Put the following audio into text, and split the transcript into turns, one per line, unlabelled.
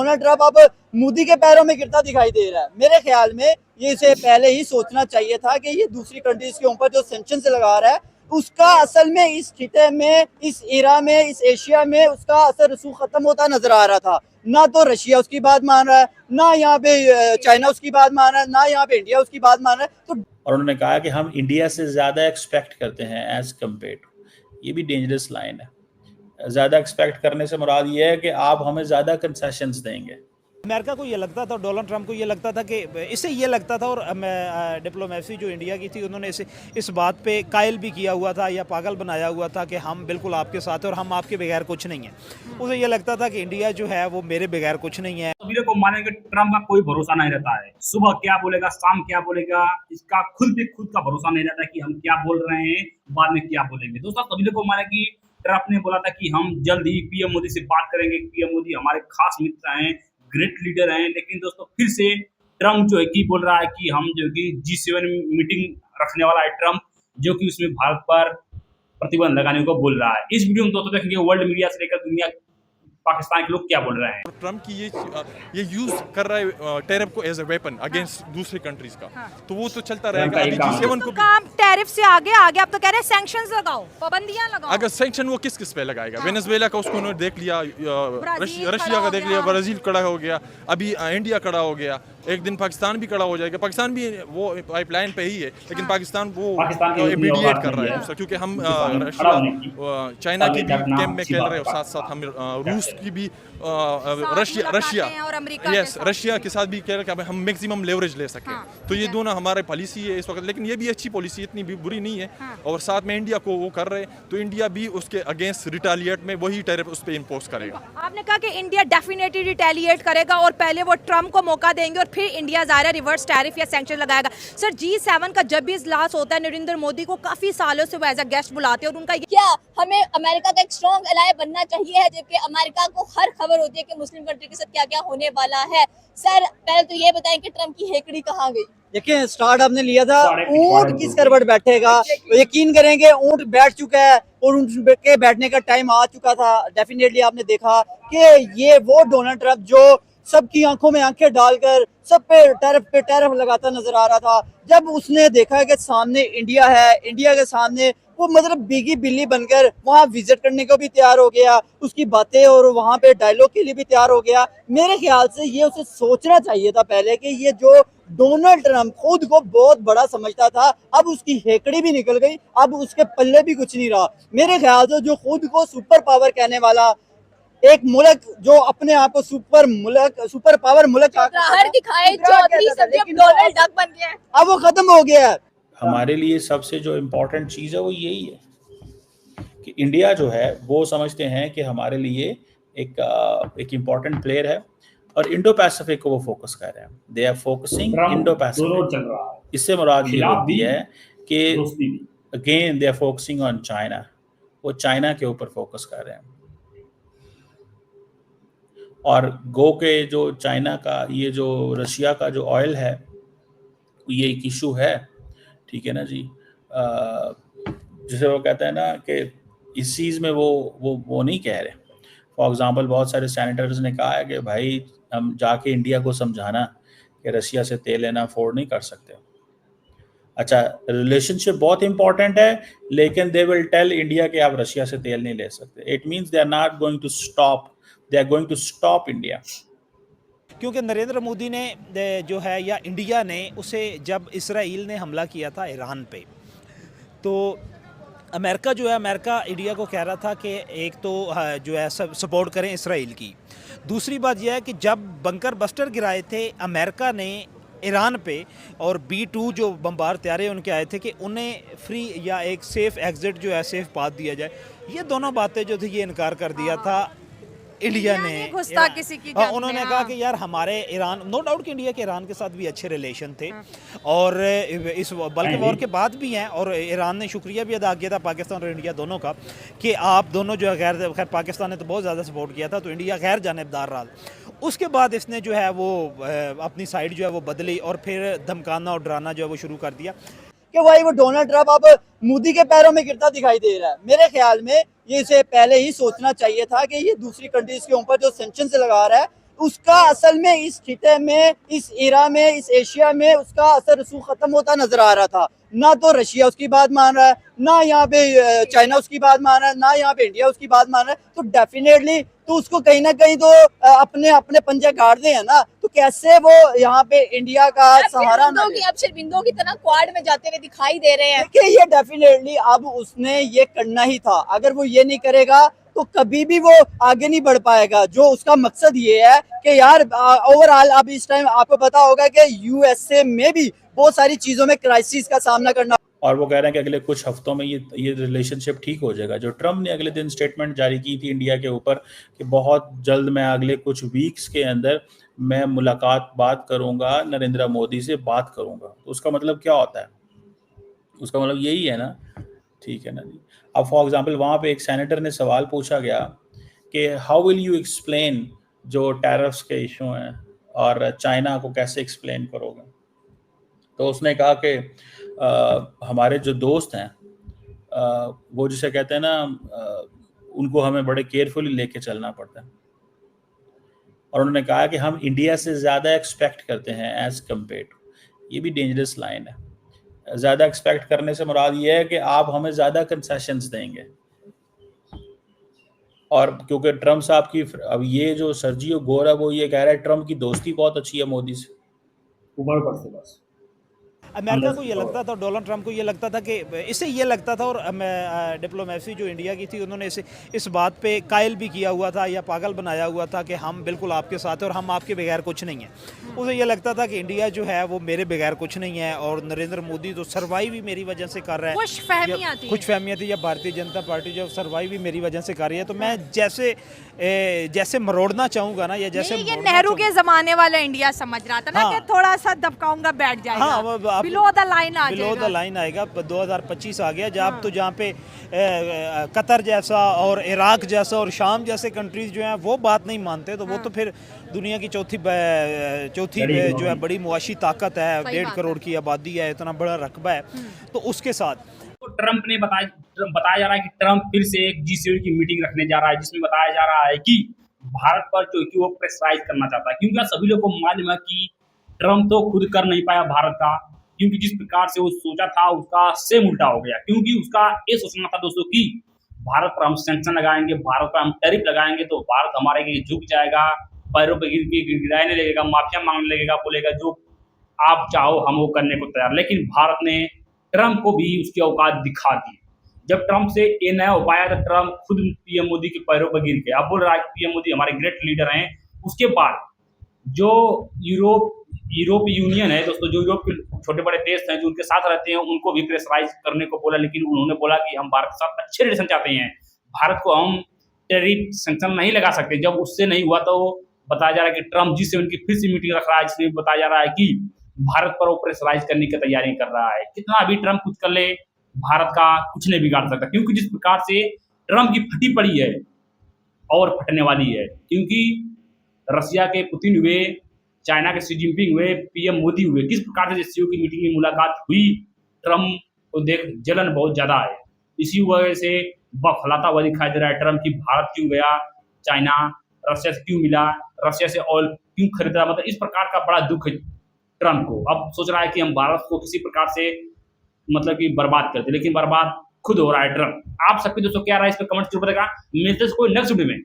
Donald Trump अब मोदी के पैरों में गिरता दिखाई दे रहा है। मेरे ख्याल में ये इसे पहले ही सोचना चाहिए था कि ये दूसरी कंट्रीज के ऊपर जो सैंक्शन से लगा रहा है उसका असल में इस खिते में, इस इरा में, इस एशिया में उसका असर रसूख खत्म होता नजर आ रहा था। ना तो रशिया उसकी बात मान रहा है, ना यहाँ पे चाइना उसकी बात मान रहा है, ना यहाँ पे इंडिया उसकी बात मान रहा है। तो
और उन्होंने कहा कि हम इंडिया से ज़्यादा एक्सपेक्ट करते हैं एज कम्पेयर टू। ये भी डेंजरस लाइन है। ज़्यादा एक्सपेक्ट करने से मुराद ये है कि आप हमें ज़्यादा कंसेशंस देंगे।
अमेरिका को ये लगता था, डोनाल्ड ट्रंप को ये लगता था कि इससे ये लगता था, और डिप्लोमेसी जो इंडिया की थी उन्होंने इस बात पे कायल भी किया हुआ था या पागल बनाया हुआ था कि हम बिल्कुल आपके साथ हैं और हम आपके बगैर कुछ नहीं है। उसे ये लगता था कि इंडिया जो है वो मेरे बगैर कुछ नहीं है।
तो को मानेंगे ट्रंप का कोई भरोसा नहीं रहता है। सुबह क्या बोलेगा, शाम क्या बोलेगा, इसका खुद का भरोसा नहीं रहता कि हम क्या बोल रहे हैं, बाद में क्या बोलेंगे। दोस्तों सभी को माने कि ट्रंप ने बोला था कि हम जल्द ही पीएम मोदी से बात करेंगे। पीएम मोदी हमारे खास मित्र हैं, ग्रेट लीडर हैं। लेकिन दोस्तों फिर से ट्रंप जो है कि बोल रहा है कि हम जो कि G7 मीटिंग रखने वाला है ट्रंप, जो कि उसमें भारत पर प्रतिबंध लगाने को बोल रहा है। इस वीडियो में दोस्तों देखेंगे वर्ल्ड मीडिया से लेकर दुनिया पाकिस्तान के लोग क्या बोल रहे हैं।
ट्रम्प की ये यूज कर रहा है टैरिफ को एज ए वेपन अगेंस्ट दूसरे कंट्रीज का। तो वो तो चलता रहेगा। अभी G7 को
काम टैरिफ से आगे आप तो कह रहे हैं सैंक्शंस लगाओ, पाबंदियां लगाओ।
अगर सैंक्शन वो किस पे लगाएगा? वेनेजुएला का उसको उन्होंने देख लिया, रशिया का देख लिया, ब्राजील खड़ा हो गया, अभी इंडिया खड़ा हो गया, एक दिन पाकिस्तान भी खड़ा हो जाएगा। पाकिस्तान भी वो पाइपलाइन पे ही है, लेकिन पाकिस्तान वो मीडिएट कर रहा है, क्योंकि हम चाइना की भी गेम में खेल रहे हैं, साथ साथ हम रूस की भी रशिया के साथ भी कह रहे हैं हम मैक्सिमम लेवरेज ले सकें। तो ये दोनों हमारे पॉलिसी है इस वक्त, लेकिन ये भी अच्छी पॉलिसी, इतनी भी बुरी नहीं है। और साथ में इंडिया को वो कर रहे हैं, तो इंडिया भी उसके अगेंस्ट रिटेलिएट में वही टैरिफ उस पर इम्पोज करेगा।
आपने कहा कि इंडिया डेफिनेटली रिटेलिएट करेगा और पहले वो ट्रंप को मौका देंगे और फिर इंडिया ज़ाहिर रिवर्स टैरिफ या सैंक्शन लगाएगा। सर G7 का जब भी इजलास होता है, नरेंद्र मोदी को काफी सालों से वो एज अ गेस्ट बुलाते हैं और उनका
क्या हमें अमेरिका का एक स्ट्रॉन्ग एलाय बनना चाहिए है, जबकि अमेरिका को हर खबर होती है कि मुस्लिम कंट्री के साथ क्या क्या होने वाला है। सर पहले तो ये बताएं कि ट्रंप की हेकड़ी कहाँ गई?
देखिए स्टार्ट आपने लिया था, ऊंट किस करवट बैठेगा, यकीन करेंगे ऊंट बैठ चुका है और ऊंट के बैठने का टाइम आ चुका था। डेफिनेटली आपने देखा कि ये वो डोनाल्ड ट्रंप जो सबकी आंखों में आंखें डालकर सब पे टैरिफ लगाता नजर आ रहा था। जब उसने देखा कि सामने इंडिया है, इंडिया के सामने वो मतलब बिगी बिल्ली बनकर वहाँ विजिट करने को भी तैयार हो गया, उसकी बातें और वहाँ पे डायलॉग के लिए भी तैयार हो गया। मेरे ख्याल से ये उसे सोचना चाहिए था पहले कि ये जो डोनाल्ड ट्रंप खुद को बहुत बड़ा समझता था, अब उसकी हेकड़ी भी निकल गई, अब उसके पल्ले भी कुछ नहीं रहा। मेरे ख्याल से जो खुद को सुपर पावर कहने वाला एक मुल्क, जो अपने आप को सुपर पावर मुल्क
दिखाए, डोनाल्ड डक बन गया,
अब वो खत्म हो गया है।
हमारे लिए सबसे जो इम्पोर्टेंट चीज़ है वो यही है कि इंडिया जो है वो समझते हैं कि हमारे लिए एक इम्पोर्टेंट प्लेयर है और इंडो पैसिफिक को वो फोकस कर रहे हैं। They are focusing Indo Pacific. इससे मुराद ये होती है कि again they are focusing on China, वो चाइना के ऊपर फोकस कर रहे हैं। और गो के जो चाइना का, ये जो रशिया का जो ऑयल है, ये एक इशू है, ठीक है ना जी। जैसे वो कहते हैं ना कि इस चीज़ में वो नहीं कह रहे। फॉर एग्जांपल बहुत सारे सैनिटर्स ने कहा है कि भाई हम जाके इंडिया को समझाना कि रशिया से तेल लेना अफोर्ड नहीं कर सकते। अच्छा, रिलेशनशिप बहुत इंपॉर्टेंट है, लेकिन दे विल टेल इंडिया कि आप रशिया से तेल नहीं ले सकते। It means they are not going to stop, they are going to stop India.
क्योंकि नरेंद्र मोदी ने जो है या इंडिया ने उसे, जब इसराइल ने हमला किया था ईरान पे, तो अमेरिका जो है, अमेरिका इंडिया को कह रहा था कि एक तो जो है सपोर्ट करें इसराइल की। दूसरी बात यह है कि जब बंकर बस्टर गिराए थे अमेरिका ने ईरान पे, और B-2 जो बम्बार तैयारे उनके आए थे कि उन्हें फ्री या एक सेफ़ एग्ज़िट जो है सेफ़ पाथ दिया जाए, ये दोनों बातें जो थी ये इनकार कर दिया था इंडिया ने।
किसी की
उन्होंने कहा कि यार हमारे ईरान, नो डाउट कि इंडिया के ईरान के साथ भी अच्छे रिलेशन थे और इस बल्कि वॉर के बाद भी हैं, और ईरान ने शुक्रिया भी अदा किया था पाकिस्तान और इंडिया दोनों का कि आप दोनों जो है, खैर पाकिस्तान ने तो बहुत ज़्यादा सपोर्ट किया था, तो इंडिया गैर जानिबदार रहा। उसके बाद इसने जो है वो अपनी साइड जो है वो बदली और फिर धमकाना और डराना जो है वो शुरू कर दिया
कि भाई वो डोनाल्ड ट्रंप अब मोदी के पैरों में गिरता दिखाई दे रहा है। मेरे ख्याल में ये इसे पहले ही सोचना चाहिए था कि ये दूसरी कंट्रीज के ऊपर जो सैंक्शन से लगा रहा है उसका असल में इस खिते में, इस एरा में, इस एशिया में उसका असर रसूख खत्म होता नजर आ रहा था। ना तो रशिया उसकी बात मान रहा है, ना यहाँ पे चाइना उसकी बात मान रहा है, ना यहाँ पे इंडिया उसकी बात मान रहा है। तो डेफिनेटली तो उसको कहीं ना कहीं तो अपने अपने पंजे गाड़ दे हैं ना, तो कैसे वो यहाँ पे इंडिया का सहारा ना ले।
अब शर्मिंदों की तरह क्वाड में जाते हुए दिखाई दे रहे हैं।
देखिए ये डेफिनेटली अब उसने ये करना ही था, अगर वो ये नहीं करेगा तो कभी भी वो आगे नहीं बढ़ पाएगा। जो उसका मकसद ये है कि यार ओवरऑल अब इस टाइम आपको पता होगा कि यूएसए में भी बहुत सारी चीजों में क्राइसिस का सामना करना,
और वो कह रहे हैं कि अगले कुछ हफ्तों में ये रिलेशनशिप ठीक हो जाएगा। जो ट्रम्प ने अगले दिन स्टेटमेंट जारी की थी इंडिया के ऊपर कि बहुत जल्द मैं अगले कुछ वीक्स के अंदर मैं बात करूंगा, नरेंद्र मोदी से बात करूंगा, तो उसका मतलब क्या होता है? उसका मतलब यही है ना, ठीक है ना जी। अब फॉर एग्जांपल वहाँ पे एक सेनेटर ने सवाल पूछा गया कि हाउ विल यू एक्सप्लेन जो टैरिफ्स के इशू हैं और चाइना को कैसे एक्सप्लेन करोगे? तो उसने कहा कि हमारे जो दोस्त हैं वो जिसे कहते हैं ना उनको हमें बड़े केयरफुली लेके चलना पड़ता है। और उन्होंने कहा कि हम इंडिया से ज़्यादा एक्सपेक्ट करते हैं एज कम्पेयर टू। ये भी डेंजरस लाइन है। ज़्यादा एक्सपेक्ट करने से मुराद ये है कि आप हमें ज़्यादा कंसेशंस देंगे। और क्योंकि ट्रम्प साहब की अब ये जो सर्जियो गोर है वो ये कह रहा है ट्रम्प की दोस्ती बहुत अच्छी है मोदी से।
बस
अमेरिका को ये लगता था, डोनाल्ड ट्रंप को ये लगता था कि इसे ये लगता था, और डिप्लोमेसी जो इंडिया की थी उन्होंने इसे इस बात पे कायल भी किया हुआ था या पागल बनाया हुआ था कि हम बिल्कुल आपके साथ हैं और हम आपके बगैर कुछ नहीं हैं। उसे ये लगता था कि इंडिया जो है वो मेरे बगैर कुछ नहीं है, और नरेंद्र मोदी तो सर्वाइव ही मेरी वजह से कर रहा है। कुछ फहमियाँ थी, या भारतीय जनता पार्टी जो सर्वाइव ही मेरी वजह से कर रही है। तो मैं जैसे मरोड़ना चाहूँगा ना, या जैसे
ये नेहरू के ज़माने वाला इंडिया समझ रहा था ना, कि थोड़ा सा दबकाऊंगा बैठ जाएगा।
हाँ,
बिलो द लाइन आ
बिलो द लाइन आएगा। 2025 आ गया जब तो जहाँ पे कतर जैसा और इराक जैसा और शाम जैसे कंट्रीज जो हैं वो बात नहीं मानते, तो वो तो फिर दुनिया की चौथी जो है बड़ी मुआशी ताकत है, 1.5 करोड़ की आबादी है, इतना बड़ा रकबा है। तो उसके साथ
तो ट्रम्प ने बताया जा रहा है कि ट्रम्प फिर से एक G7 की मीटिंग रखने जा रहा है, जिसमें बताया जा रहा है कि भारत पर जो वो प्रेशराइज करना चाहता है, क्योंकि सभी लोगों को मालूम है कि ट्रम्प तो खुद कर नहीं पाया भारत का, क्योंकि जिस प्रकार से वो सोचा था उसका सेम उल्टा हो गया। क्योंकि उसका ये सोचना था दोस्तों कि भारत पर हम सैंक्शन लगाएंगे, भारत पर हम टैरिफ लगाएंगे तो भारत हमारे लिए झुक जाएगा, पैरों पर गिर के गिड़गिड़ाने लगेगा, माफिया मांगने लगेगा, बोलेगा जो आप चाहो हम वो करने को तैयार। लेकिन भारत ने ट्रम्प को भी उसकी औकात दिखा दी। जब ट्रम्प से ये नया हो पाया तो ट्रम्प खुद पीएम मोदी के पैरों पर गिर गया। अब बोल रहा है कि पीएम मोदी हमारे ग्रेट लीडर हैं। उसके बाद जो यूरोप यूनियन है दोस्तों, जो यूरोप के छोटे बड़े देश हैं जो उनके साथ रहते हैं, उनको भी प्रेशराइज करने को बोला, लेकिन उन्होंने बोला कि हम भारत के साथ अच्छे रिलेशन चाहते हैं, भारत को हम टैरिफ सैंक्शन नहीं लगा सकते। जब उससे नहीं हुआ तो बताया जा रहा है कि ट्रम्प G7 की फिर से मीटिंग रख रहा है, जिसमें बताया जा रहा है कि भारत पर वो प्रेशराइज करने की तैयारी कर रहा है। कितना भी ट्रम्प कुछ कर ले, भारत का कुछ नहीं बिगाड़ सकता, क्योंकि जिस प्रकार से ट्रम्प की फटी पड़ी है और फटने वाली है, क्योंकि रसिया के पुतिन हुए, चाइना के शी जिनपिंग हुए, पीएम मोदी हुए, किस प्रकार से सीईओ की मीटिंग में मुलाकात हुई, ट्रम्प को देख जलन बहुत ज्यादा है। इसी वजह से बौखलाता हुआ दिखाई दे रहा है ट्रम्प की भारत क्यों गया, चाइना रसिया से क्यों मिला, रसिया से ऑयल क्यों खरीद रहा, मतलब इस प्रकार का बड़ा दुख है ट्रम्प को। अब सोच रहा है कि हम भारत को किसी प्रकार से मतलब कि बर्बाद करते, लेकिन बर्बाद खुद हो रहा है ट्रम्प। आप सबके दोस्तों क्या राय इस पर कमेंट जरूर बताएगा। मिलते हैं कोई नेक्स्ट वीडियो में।